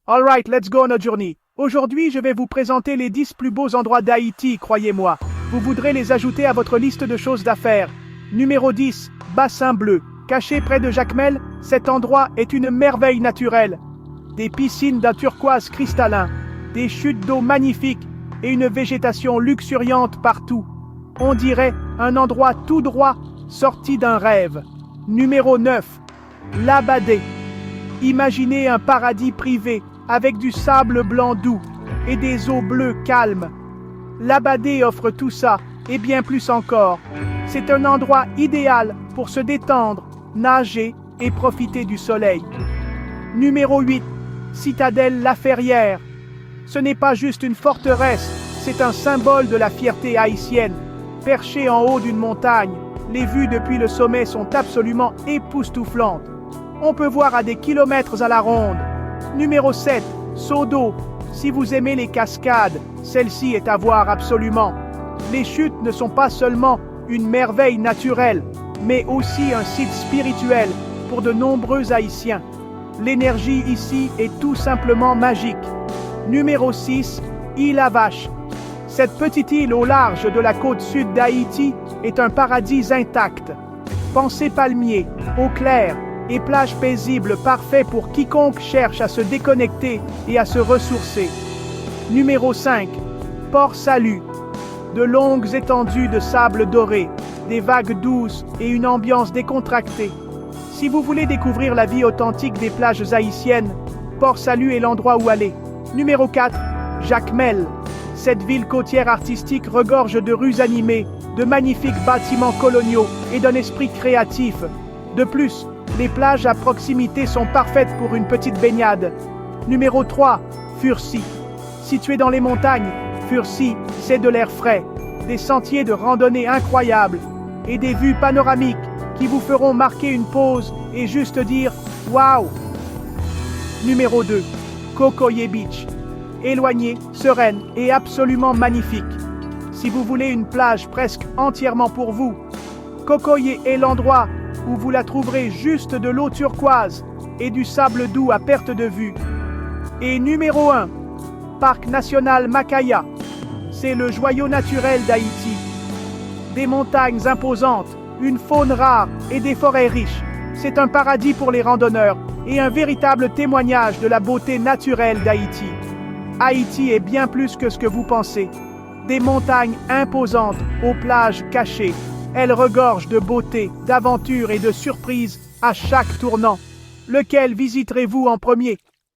Alright, let's go on a journey. Aujourd'hui, je vais vous présenter les 10 plus beaux endroits d'Haïti, croyez-moi. Vous voudrez les ajouter à votre liste de choses d'affaires. Numéro 10, Bassin Bleu. Caché près de Jacmel, cet endroit est une merveille naturelle. Des piscines d'un turquoise cristallin, des chutes d'eau magnifiques et une végétation luxuriante partout. On dirait un endroit tout droit sorti d'un rêve. Numéro 9, Labadé. Imaginez un paradis privé avec du sable blanc doux et des eaux bleues calmes. Labadé offre tout ça et bien plus encore. C'est un endroit idéal pour se détendre, nager et profiter du soleil. Numéro 8, Citadelle La Ferrière. Ce n'est pas juste une forteresse, c'est un symbole de la fierté haïtienne. Perché en haut d'une montagne, les vues depuis le sommet sont absolument époustouflantes. On peut voir à des kilomètres à la ronde. Numéro 7, Seau d'eau. Si vous aimez les cascades, celle-ci est à voir absolument. Les chutes ne sont pas seulement une merveille naturelle, mais aussi un site spirituel pour de nombreux Haïtiens. L'énergie ici est tout simplement magique. Numéro 6, Île à Vache. Cette petite île au large de la côte sud d'Haïti est un paradis intact. Pensez palmiers, eau claire et plages paisibles parfaits pour quiconque cherche à se déconnecter et à se ressourcer. Numéro 5, Port-Salut. De longues étendues de sable doré, des vagues douces et une ambiance décontractée. Si vous voulez découvrir la vie authentique des plages haïtiennes, Port-Salut est l'endroit où aller. Numéro 4, Jacmel. Cette ville côtière artistique regorge de rues animées, de magnifiques bâtiments coloniaux et d'un esprit créatif. De plus, les plages à proximité sont parfaites pour une petite baignade. Numéro 3, Furcy. Situé dans les montagnes, Furcy, c'est de l'air frais, des sentiers de randonnée incroyables et des vues panoramiques qui vous feront marquer une pause et juste dire « Waouh !» Numéro 2, Cocoyer Beach. Éloignée, sereine et absolument magnifique. Si vous voulez une plage presque entièrement pour vous, Cocoyer est l'endroit où vous la trouverez juste de l'eau turquoise et du sable doux à perte de vue. Et numéro 1, Parc National Macaya. C'est le joyau naturel d'Haïti. Des montagnes imposantes, une faune rare et des forêts riches. C'est un paradis pour les randonneurs et un véritable témoignage de la beauté naturelle d'Haïti. Haïti est bien plus que ce que vous pensez. Des montagnes imposantes aux plages cachées. Elles regorgent de beauté, d'aventure et de surprises à chaque tournant. Lequel visiterez-vous en premier?